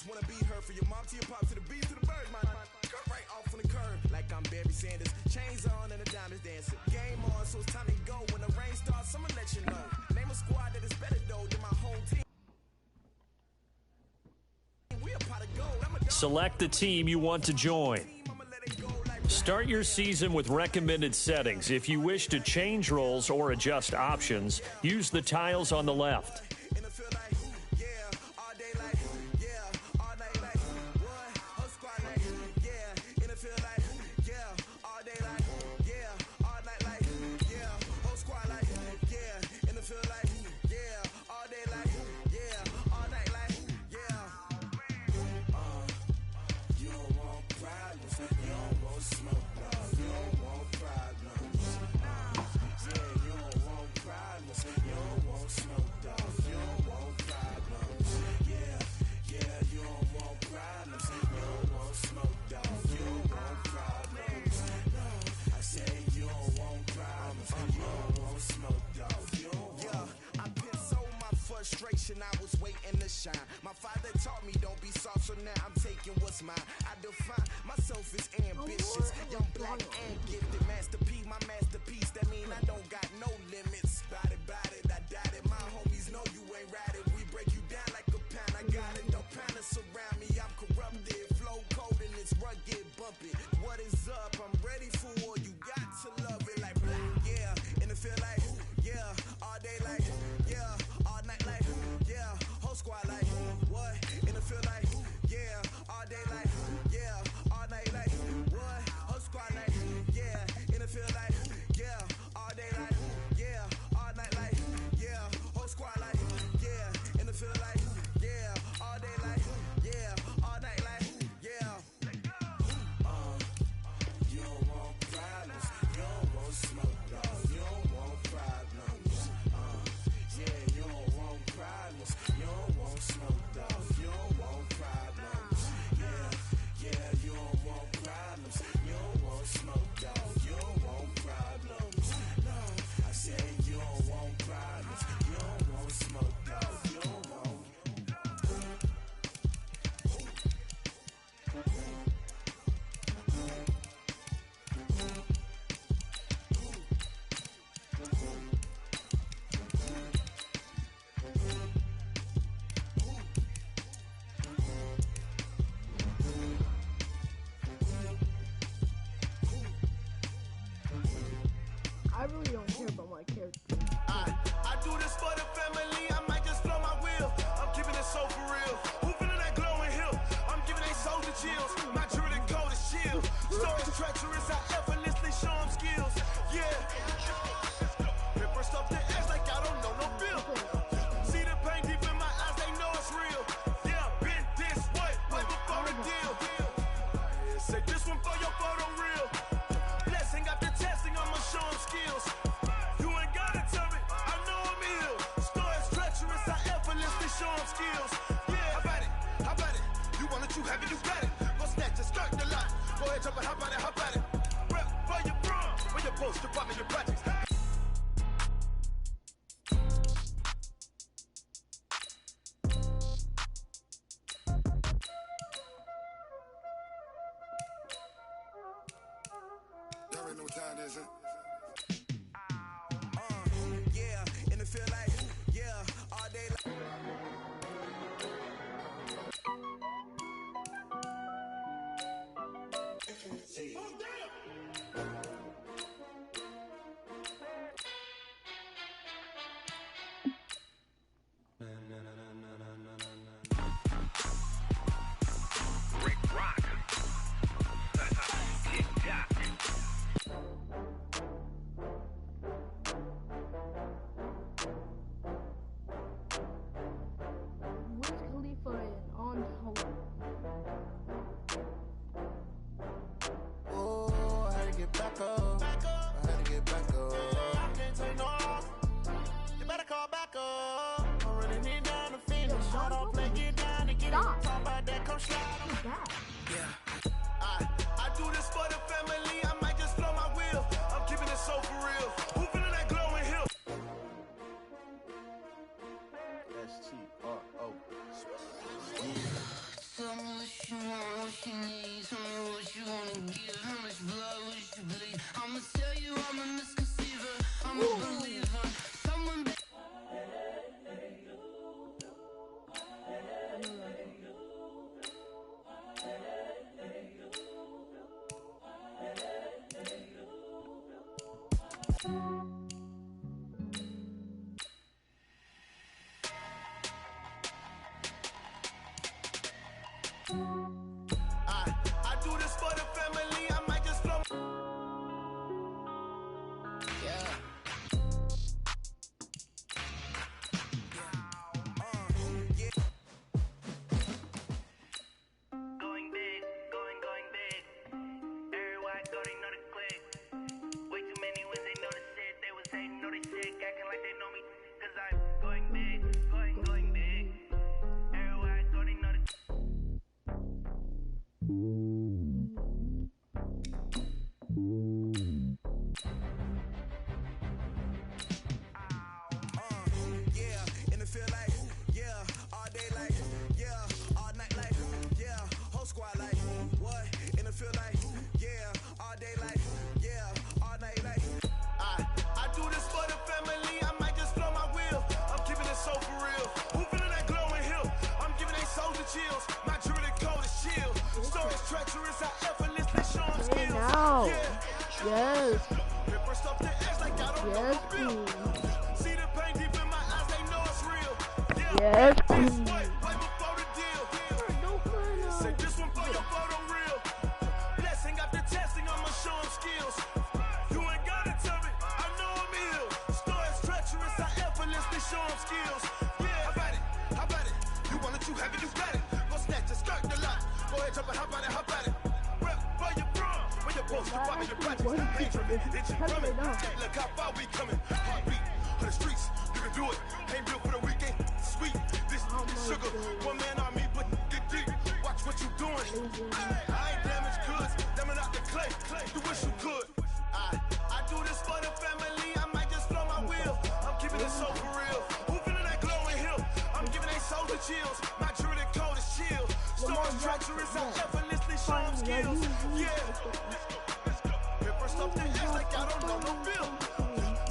just wanna be her. For your mom to your pop to the beat to the bird, my cut right off on the curb. Like I'm Barry Sanders, chains on and the diamonds dancing. Game on, so it's time to go. When the rain starts, I'ma let you know. Name a squad that is better though than my whole team. Select the team you want to join. Start your season with recommended settings. If you wish to change roles or adjust options, use the tiles on the left. I was waiting to shine. My father taught me don't be soft, so now I'm taking what's mine. I define myself as ambitious, young, black, and gifted. Master P, my masterpiece. That mean I don't got no limits. Bout it, I doubt it. My homies know you ain't ratted. We break you down like a pound. I got it. No pound to surround me. I'm corrupted. Flow cold and it's rugged, bumpy. What is up? I'm ready for war. You got to love it like black, yeah. And it feel like, yeah. All day like, yeah. All night like, yeah. Whole squad like, what? And it feel like, yeah. All day like, yeah. All night like, what? Whole squad like, yeah. And it feel like, yeah. All day like, yeah. All night like, yeah. Whole squad like, yeah. And it feel like, yeah. All day like, yeah. All night like, yeah. You don't want problems. You don't want smoke, dog. You don't want problems. Yeah, you don't want problems. You don't want smoke, dog. You don't want problems. Yeah, you don't want problems. You don't want smoke, dog. You don't want problems. No, I said you don't want problems. You don't want smoke, dog. You don't want. I really don't care about my character. I do this for the family. I might just blow my wheel. I'm keeping it so for real. Who feeling that glowing hill? I'm giving they soldier chills. My jewelry cold as chill. Stories treacherous. I effortlessly show them skills. Yeah. Ripper stuff the edge like I don't know no bill. See the pain deep in my eyes. They know it's real. Yeah, been this way before the deal. Say this one for your photo reel. Blessing after testing, I'ma show them skills. You ain't gotta tell me, I know I'm ill. Stories treacherous, I effortlessly show them skills. Yeah, how about it? You want it, you have it, you got it. Go snatch it, skirt the lot. Go ahead, jump it, how about it? Rep for your bro, where your post, department, your projects. You already know what time it is, huh? Yeah, and it feel like, yeah, all day like. Rick Rock. Tick-tock. Wiz Khalifa and On Hold. Oh, I had to get back up. I had to get back up. I can't take no loss. You better call back up. I'm really need down to finish. I don't play, get down and get it. Talk about that, come slide. What's that? Yeah. I do this for the family. I might just blow my wheel. I'm keeping it so for real. Who feeling that glowing hill? S-T-R-O. you need. Tell me what you wanna give. How much blood would you bleed? I'ma tell you I'm a misconceiver. I'm a believer. Someone I do this for the family. I might just flow. going big, going big. Everywhere I go, they know the click. Way too many when they know the shit. They was hating, know they shit, acting like they know me. Cause I'm going big, going big. Everywhere I go, they know the Yeah, and it feel like, yeah, all day like, yeah, all night like, yeah, whole squad like, what? And it feel like, yeah, all day like, yeah, all night like. I do this for the family. I might just flow my wheel. I'm keeping it so for real. Who feeling that glowing hill? I'm giving they souls the chills. My jewelry code is chill. Stories treacherous. I effortlessly show them Hey, skills. now. Yeah. Yes. Paper stuff the edge like I don't know Yes, the bill. please. See the pain deep in my eyes. They know it's real. Yeah. Yes, This please. way before the deal. Say this one for your photo reel. Blessing after testing, I'ma show them skills. You ain't gotta tell me, I know I'm ill. Stories treacherous, I effortlessly show them skills. Yeah, how about it? You want it, you have it, you got it. Go snatch it, skirt the lot. Go ahead, jump it, how about it? Rep where you from, where you post, you poppin' your projects. Ain't trippin', did you coming? Hey, look how far we coming. Heartbeat on the streets, you can do it. Ain't built for the weekend, sweet. This sugar, one man army, but get deep. Watch what you doing. I ain't damaged goods, damn out the clay. You wish you could. I do this for the family. I might just flow my wheel. I'm keeping it so for real. Who feeling that glowing hill? I'm giving they souls the chills. My jewelry code is chill. Stories treacherous. I effortlessly show them skills. Yeah. Paper stuff the edge like I don't know no bill.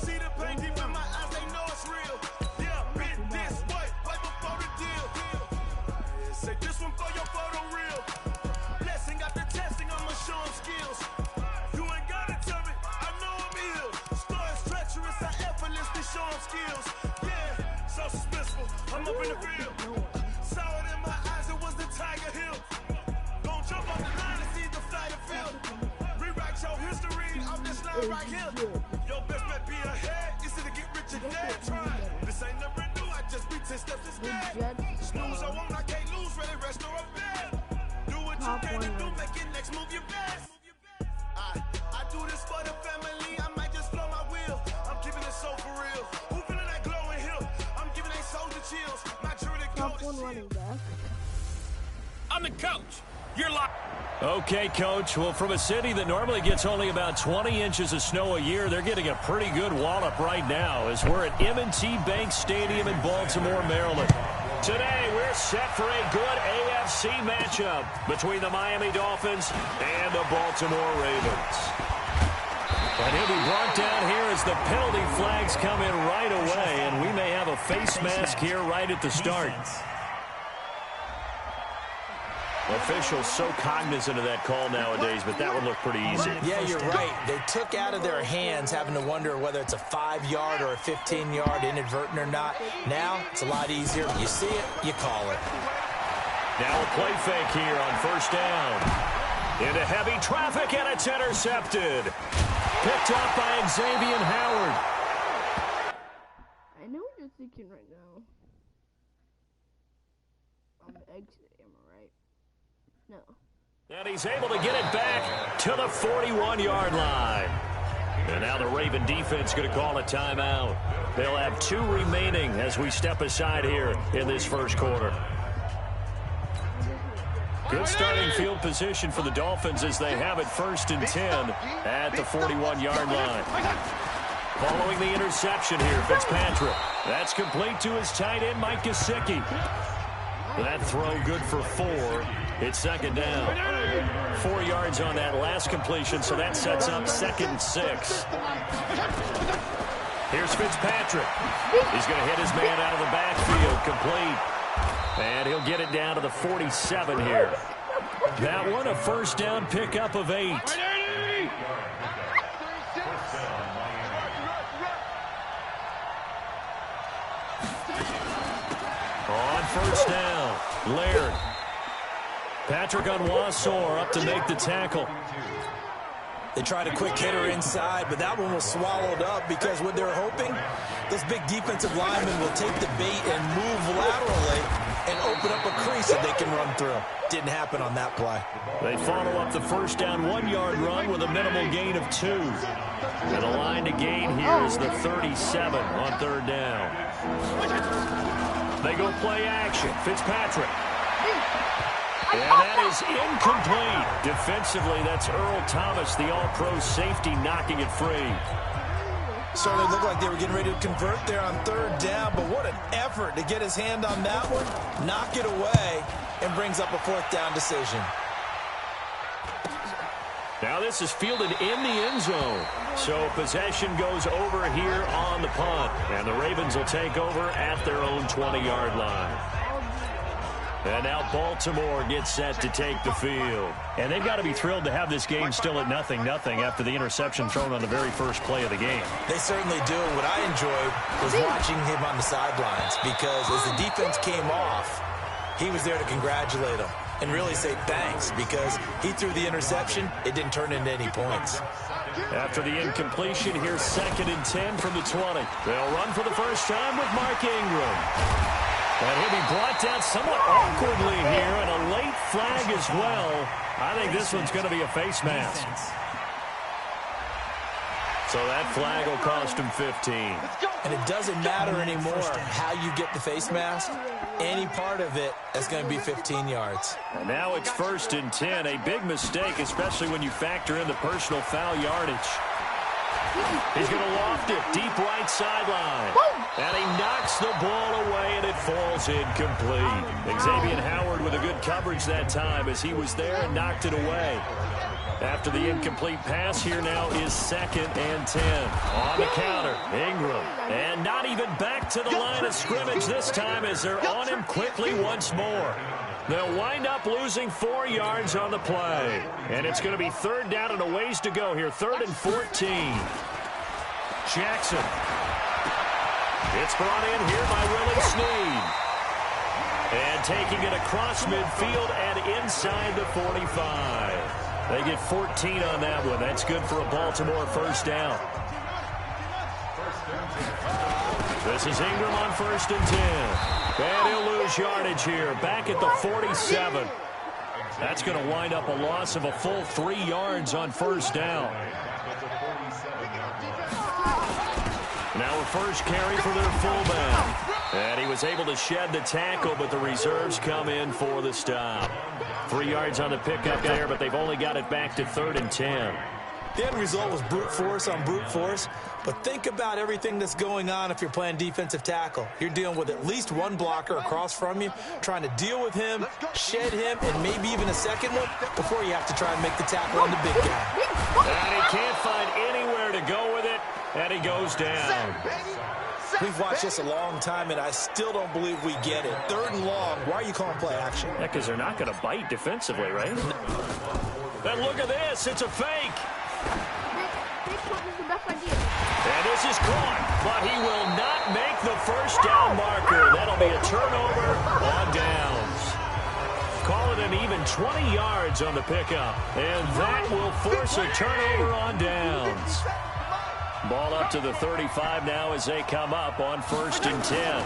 See the pain deep in my eyes. They know it's real. Yeah, bit this way before the deal. Say this one for your photo reel. Blessing after testing, I'ma show them skills. You ain't gotta tell me, I know I'm ill. Stories treacherous, I effortlessly show them skills. Yeah, so suspenseful, I'm up in the field. Saw it in my eyes, it was the Tiger Hill. Gon' jump off the line and see the flight of field. Rewrite your history off this line right here. Your best bet be ahead, easy to get rich and dead. Try. This ain't never new, I just be 10 steps instead. Snooze, I won't, I can't lose, ready, rest or a bed. Do what you can to do, make it next move your best. I do this for the family, I might just flow my wheel. I'm keeping it so for real. Who feeling that glowing hill? I'm giving they souls the chills. My jewelry Top code one is running back. I'm the coach. You're locked. Okay, Coach. Well, from a city that normally gets only about 20 inches of snow a year, they're getting a pretty good wallop right now as we're at M&T Bank Stadium in Baltimore, Maryland. Today, we're set for a good AFC matchup between the Miami Dolphins and the Baltimore Ravens. And he'll be brought down here as the penalty flags come in right away, and we may have a face mask here right at the start. Officials so cognizant of that call nowadays, but that would look pretty easy. Yeah, you're right. They took out of their hands having to wonder whether it's a 5-yard or a 15-yard inadvertent or not. Now, it's a lot easier. You see it, you call it. Now a play fake here on first down. Into heavy traffic, and it's intercepted. Picked up by Xavier Howard. I know what you're thinking right now. I'm exit, am I right? No. And he's able to get it back to the 41-yard line. And now the Raven defense going to call a timeout. They'll have 2 remaining as we step aside here in this first quarter. Good starting field position for the Dolphins as they have it 1st and 10 at the 41-yard line. Following the interception here, Fitzpatrick. That's complete to his tight end, Mike Gesicki. That throw good for 4. It's second down. 4 yards on that last completion, so that sets up 2nd and 6. Here's Fitzpatrick. He's going to hit his man out of the backfield, complete. And he'll get it down to the 47 here. That one, a first down pickup of 8. On first down, Laird. Patrick Onwuasor up to make the tackle. They tried a quick hitter inside, but that one was swallowed up because what they're hoping, those big defensive linemen will take the bait and move laterally and open up a crease that they can run through. Didn't happen on that play. They follow up the first down 1-yard run with a minimal gain of 2. And the line to gain here is the 37 on third down. They go play action. Fitzpatrick. And that is incomplete. Defensively, that's Earl Thomas, the all-pro safety, knocking it free. Certainly looked like they were getting ready to convert there on third down, but what an effort to get his hand on that one, knock it away, and brings up a 4th down decision. Now this is fielded in the end zone. So possession goes over here on the punt. And the Ravens will take over at their own 20-yard line. And now Baltimore gets set to take the field. And they've got to be thrilled to have this game still at 0-0 after the interception thrown on the very first play of the game. They certainly do. What I enjoyed was watching him on the sidelines because as the defense came off, he was there to congratulate them and really say thanks because he threw the interception. It didn't turn into any points. After the incompletion, here's 2nd and 10 from the 20. They'll run for the first time with Mark Ingram. And he'll be brought down somewhat awkwardly here, and a late flag as well. I think this one's going to be a face mask. So that flag will cost him 15. And it doesn't matter anymore how you get the face mask. Any part of it is going to be 15 yards. And now it's 1st and 10. A big mistake, especially when you factor in the personal foul yardage. He's going to loft it deep right sideline. And he knocks the ball away, and it falls incomplete. Xavier Howard with a good coverage that time as he was there and knocked it away. After the incomplete pass, here now is 2nd and 10. On the counter, Ingram. And not even back to the line of scrimmage this time as they're on him quickly once more. They'll wind up losing 4 yards on the play. And it's going to be 3rd down and a ways to go here. 3rd and 14. Jackson. It's brought in here by Willie Snead. And taking it across midfield and inside the 45. They get 14 on that one. That's good for a Baltimore first down. This is Ingram on 1st and 10. And he'll lose yardage here. Back at the 47. That's going to wind up a loss of a full 3 yards on first down. Now a first carry for their fullback. And he was able to shed the tackle, but the reserves come in for the stop. 3 yards on the pickup there, but they've only got it back to 3rd and 10. The end result was brute force on brute force, but think about everything that's going on if you're playing defensive tackle. You're dealing with at least one blocker across from you, trying to deal with him, shed him, and maybe even a second one before you have to try and make the tackle on the big guy. And he can't find anywhere to go with it, and he goes down. We've watched this a long time, and I still don't believe we get it. 3rd and long. Why are you calling play action? Yeah, because they're not going to bite defensively, right? And look at this. It's a fake. And this is caught, but he will not make the first down marker. That'll be a turnover on downs. Call it an even 20 yards on the pickup, and that will force a turnover on downs. Ball up to the 35 now as they come up on 1st and 10.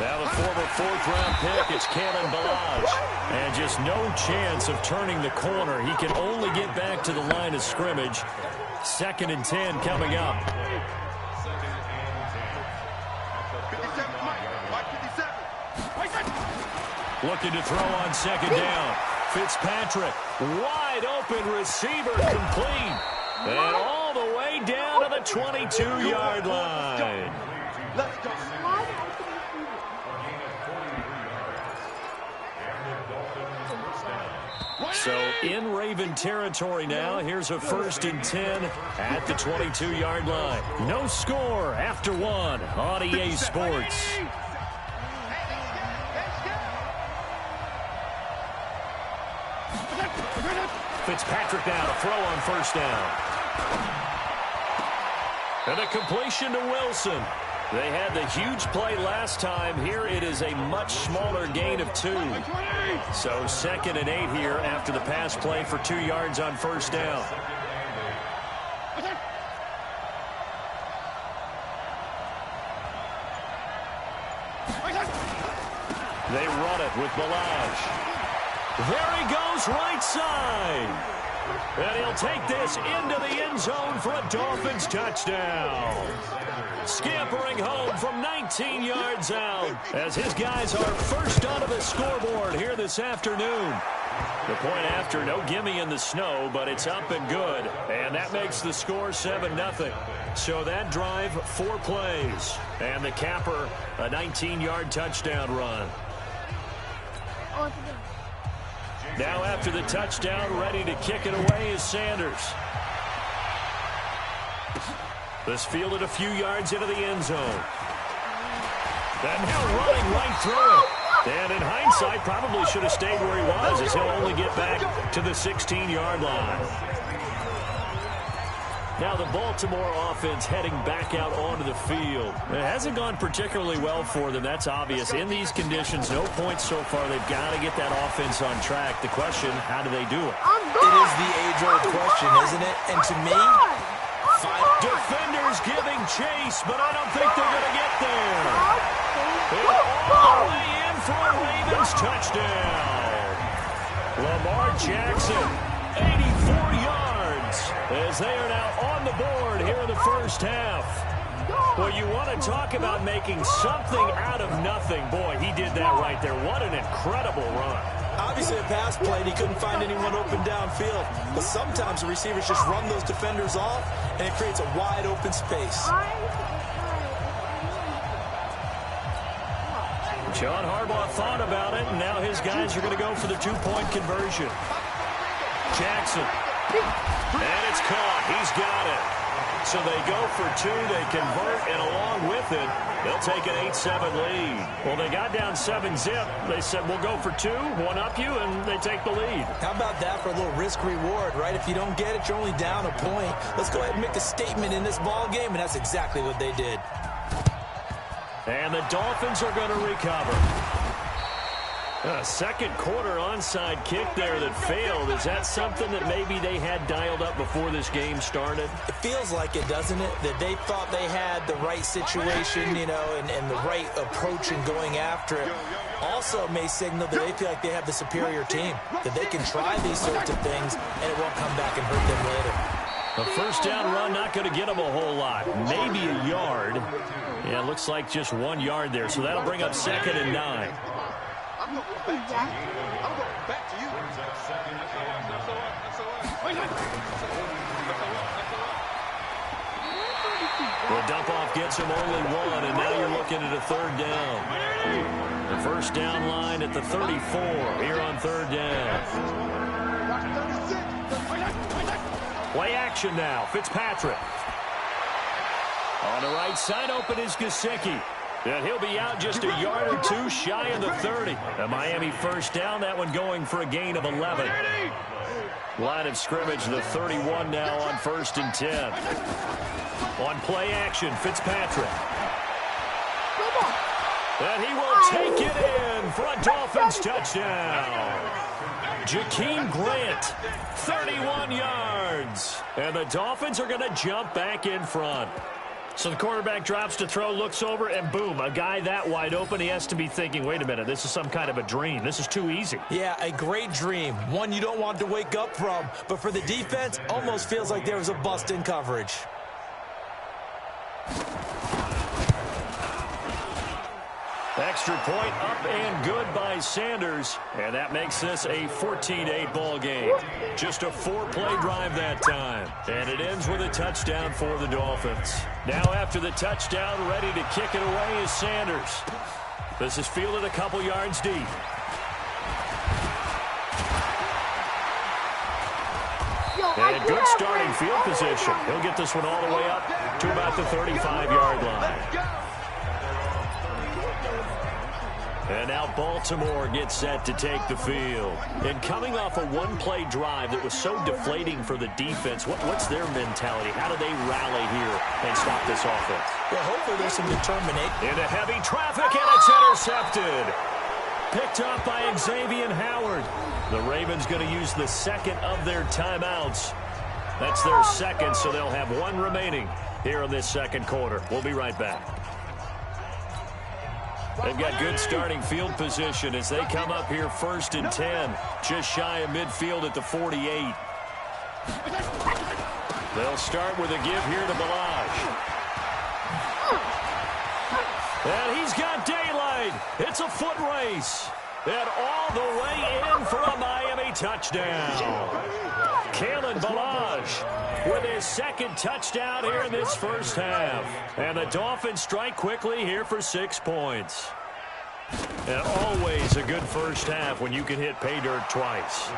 Now the former 4th-round pick, it's Kalen Ballage. And just no chance of turning the corner. He can only get back to the line of scrimmage. 2nd and 10 coming up. Looking to throw on 2nd down. Fitzpatrick, wide open receiver, complete. And all the way down to the 22-yard line. Let's go. So in Raven territory now. Here's a 1st and 10 at the 22-yard line. No score after 1 on EA Sports. Fitzpatrick now to throw on 1st down. And a completion to Wilson. They had the huge play last time. Here it is a much smaller gain of 2. So 2nd and 8 here after the pass play for 2 yards on 1st down. They run it with Balaj. There he goes, right side. And he'll take this into the end zone for a Dolphins touchdown. Scampering home from 19 yards out as his guys are first onto the scoreboard here this afternoon. The point after, no gimme in the snow, but it's up and good. And that makes the score 7-0. So that drive, 4 plays. And the capper, a 19-yard touchdown run. Now after the touchdown, ready to kick it away is Sanders. This fielded a few yards into the end zone. And now running right through it. And in hindsight, probably should have stayed where he was, as he'll only get back to the 16-yard line. Now the Baltimore offense heading back out onto the field. It hasn't gone particularly well for them, that's obvious. In these conditions, no points so far. They've got to get that offense on track. The question, how do they do it? It is the age-old question, isn't it? And to me, 5 defenders giving chase, but I don't think they're going to get there. All the way in for a Ravens touchdown. Lamar Jackson, 84 yards, as they are now on the board here in the first half. Well, you want to talk about making something out of nothing. Boy, he did that right there. What an incredible run. Obviously, a pass play, and he couldn't find anyone open downfield. But sometimes the receivers just run those defenders off, and it creates a wide open space. John Harbaugh thought about it, and now his guys are going to go for the 2-point conversion. Jackson. And it's caught. He's got it. So they go for 2, they convert, and along with it, they'll take an 8-7 lead. Well, they got down 7-zip. They said, we'll go for 2, one up you, and they take the lead. How about that for a little risk-reward, right? If you don't get it, you're only down a point. Let's go ahead and make a statement in this ball game, and that's exactly what they did. And the Dolphins are going to recover. A second quarter onside kick there that failed. Is that something that maybe they had dialed up before this game started? It feels like it, doesn't it? That they thought they had the right situation, you know, and the right approach in going after it. Also may signal that they feel like they have the superior team, that they can try these sorts of things, and it won't come back and hurt them later. A first down run, not going to get them a whole lot. Maybe a yard. Yeah, it looks like just 1 yard there, so that'll bring up 2nd and 9. I'm going back to you. The dump-off gets him only 1, and now you're looking at a 3rd down. The first down line at the 34 here on 3rd down. Play action now. Fitzpatrick. On the right side, open is Gesicki. And he'll be out just a yard or 2 shy of the 30. The Miami first down, that one going for a gain of 11. Line of scrimmage, the 31 now on 1st and 10. On play action, Fitzpatrick. And he will take it in for a Dolphins touchdown. Jakeem Grant, 31 yards. And the Dolphins are going to jump back in front. So the quarterback drops to throw, looks over, and boom, a guy that wide open, he has to be thinking, wait a minute, this is some kind of a dream. This is too easy. Yeah, a great dream. One you don't want to wake up from. But for the defense, almost feels like there was a bust in coverage. Extra point up and good by Sanders. And that makes this a 14-8 ball game. Just a 4-play drive that time. And it ends with a touchdown for the Dolphins. Now after the touchdown, ready to kick it away is Sanders. This is fielded a couple yards deep. And good starting field position. He'll get this one all the way up to about the 35-yard line. And now Baltimore gets set to take the field. And coming off a one-play drive that was so deflating for the defense, what's their mentality? How do they rally here and stop this offense? Well, hopefully there's some determination. Into heavy traffic, and it's intercepted. Picked up by Xavier Howard. The Ravens going to use the second of their timeouts. That's their second, so they'll have one remaining here in this second quarter. We'll be right back. They've got good starting field position as they come up here 1st and 10, just shy of midfield at the 48. They'll start with a give here to Balaj. And he's got daylight. It's a foot race. And all the way in for a Miami touchdown. Kalen Balaj with his second touchdown here in this first half. And the Dolphins strike quickly here for 6 points. And always a good first half when you can hit pay dirt twice.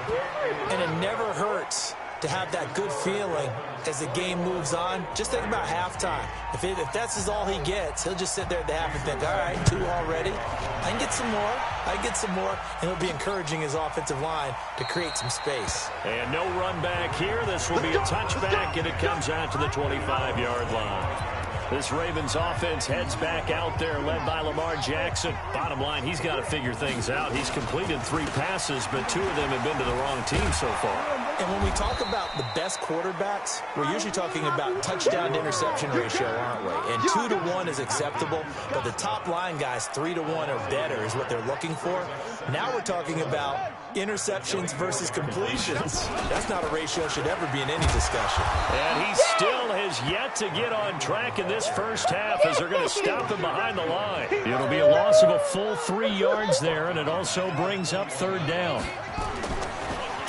And it never hurts to have that good feeling as the game moves on. Just think about halftime. If that's all he gets, he'll just sit there at the half and think, all right, 2 already. I can get some more. I can get some more. And he'll be encouraging his offensive line to create some space. And no run back here. This will be a touchback, and it comes out to the 25-yard line. This Ravens offense heads back out there, led by Lamar Jackson. Bottom line, he's got to figure things out. He's completed 3 passes, but 2 of them have been to the wrong team so far. And when we talk about the best quarterbacks, we're usually talking about touchdown-to-interception ratio, aren't we? And 2 to 1 is acceptable, but the top line guys, 3 to 1 or better is what they're looking for. Now we're talking about interceptions versus completions. That's not a ratio should ever be in any discussion. And he still has yet to get on track in this first half as they're going to stop him behind the line. It'll be a loss of a full 3 yards there, and it also brings up 3rd down.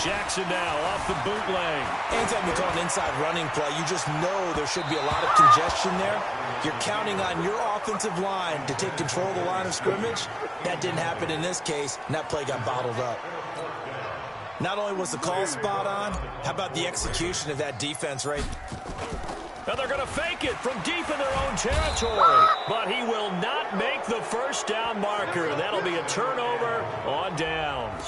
Jackson now off the bootleg. Anytime you call an inside running play, you just know there should be a lot of congestion there. You're counting on your offensive line to take control of the line of scrimmage. That didn't happen in this case, and that play got bottled up. Not only was the call spot on, how about the execution of that defense, right? Now they're going to fake it from deep in their own territory. But he will not make the first down marker. That'll be a turnover on downs.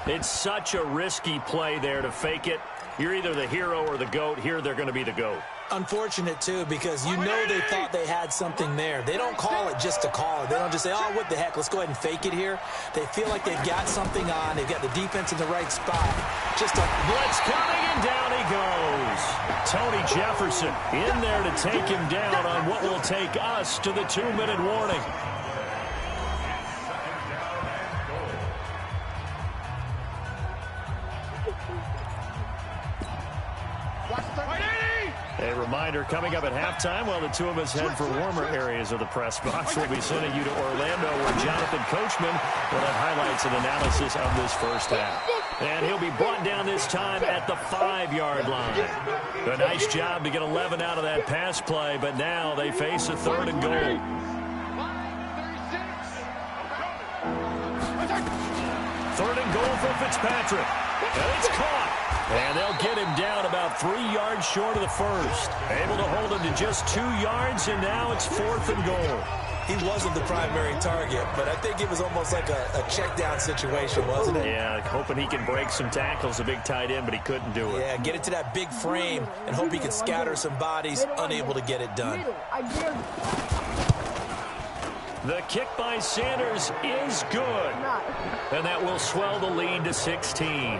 It's such a risky play there to fake it. You're either the hero or the GOAT. Here they're going to be the GOAT. Unfortunate, too, because you know they thought they had something there. They don't call it just to call it. They don't just say, oh, what the heck, let's go ahead and fake it here. They feel like they've got something on. They've got the defense in the right spot. Just a blitz coming, and down he goes. Tony Jefferson in there to take him down on what will take us to the 2-minute warning. A reminder coming up at halftime while the two of us head for warmer areas of the press box. We'll be sending you to Orlando where Jonathan Coachman will have highlights and analysis of this first half. And he'll be brought down this time at the 5-yard line. A nice job to get 11 out of that pass play, but now they face a 3rd and goal. 3rd and goal for Fitzpatrick. And it's caught. And they'll get him down about 3 yards short of the first. Able to hold him to just 2 yards, and now it's 4th and goal. He wasn't the primary target, but I think it was almost like a check-down situation, wasn't it? Yeah, hoping he can break some tackles, a big tight end, but he couldn't do it. Yeah, get it to that big frame and hope he can scatter some bodies, unable to get it done. The kick by Sanders is good, and that will swell the lead to 16.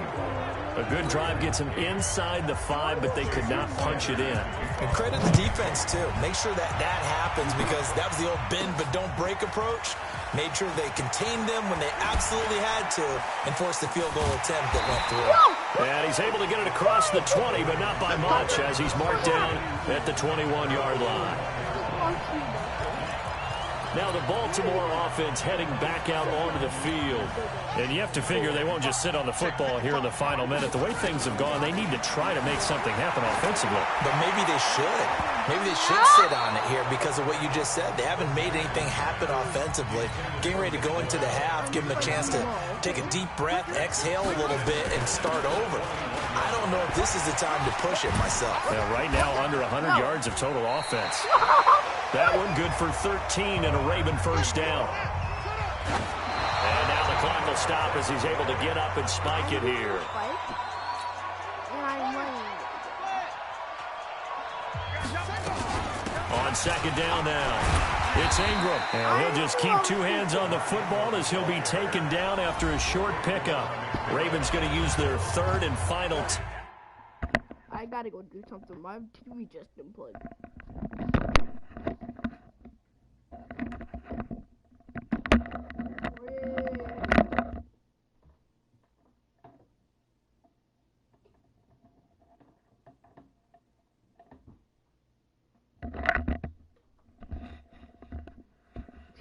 A good drive gets him inside the 5, but they could not punch it in. And credit the defense, too. Make sure that happens because that was the old bend but don't break approach. Made sure they contained them when they absolutely had to and forced the field goal attempt that went through. And he's able to get it across the 20, but not by much as he's marked down at the 21-yard line. Now the Baltimore offense heading back out onto the field. And you have to figure they won't just sit on the football here in the final minute. The way things have gone, they need to try to make something happen offensively. But maybe they should. Maybe they should sit on it here because of what you just said. They haven't made anything happen offensively. Getting ready to go into the half, give them a chance to take a deep breath, exhale a little bit, and start over. I don't know if this is the time to push it myself. Yeah, right now, under 100 yards of total offense. That one good for 13 and a Raven first down. And now the clock will stop as he's able to get up and spike it here. On second down now. It's Ingram. And he'll just keep two hands on the football as he'll be taken down after a short pickup. Ravens going to use their third and final. I gotta go do something. My TV just unplugged.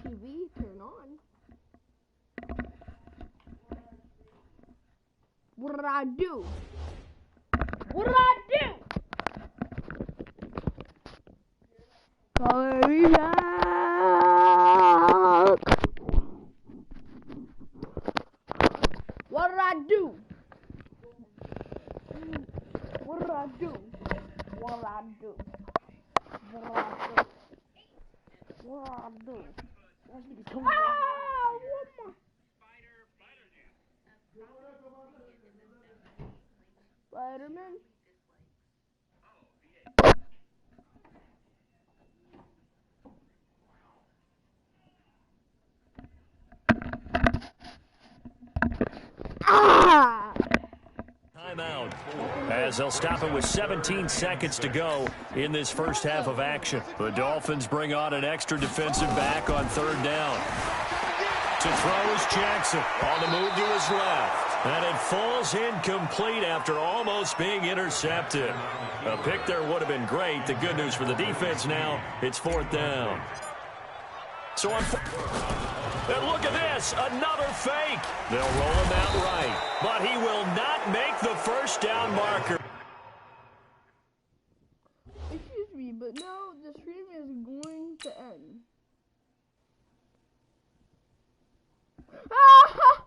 TV, turn on. What did I do? What did I do? Call me back. What did I do? What did I do? What did I do? What did I do? What did I do? What my... Spider-Man? Ah! Timeout. As they'll stop it with 17 seconds to go in this first half of action. The Dolphins bring on an extra defensive back on third down. To throw is Jackson. On the move to his left. And it falls incomplete after almost being intercepted. A pick there would have been great. The good news for the defense now, it's fourth down. So on... And look at this, another fake. They'll roll him out right, but he will not make the first down marker. Excuse me, but now the stream is going to end.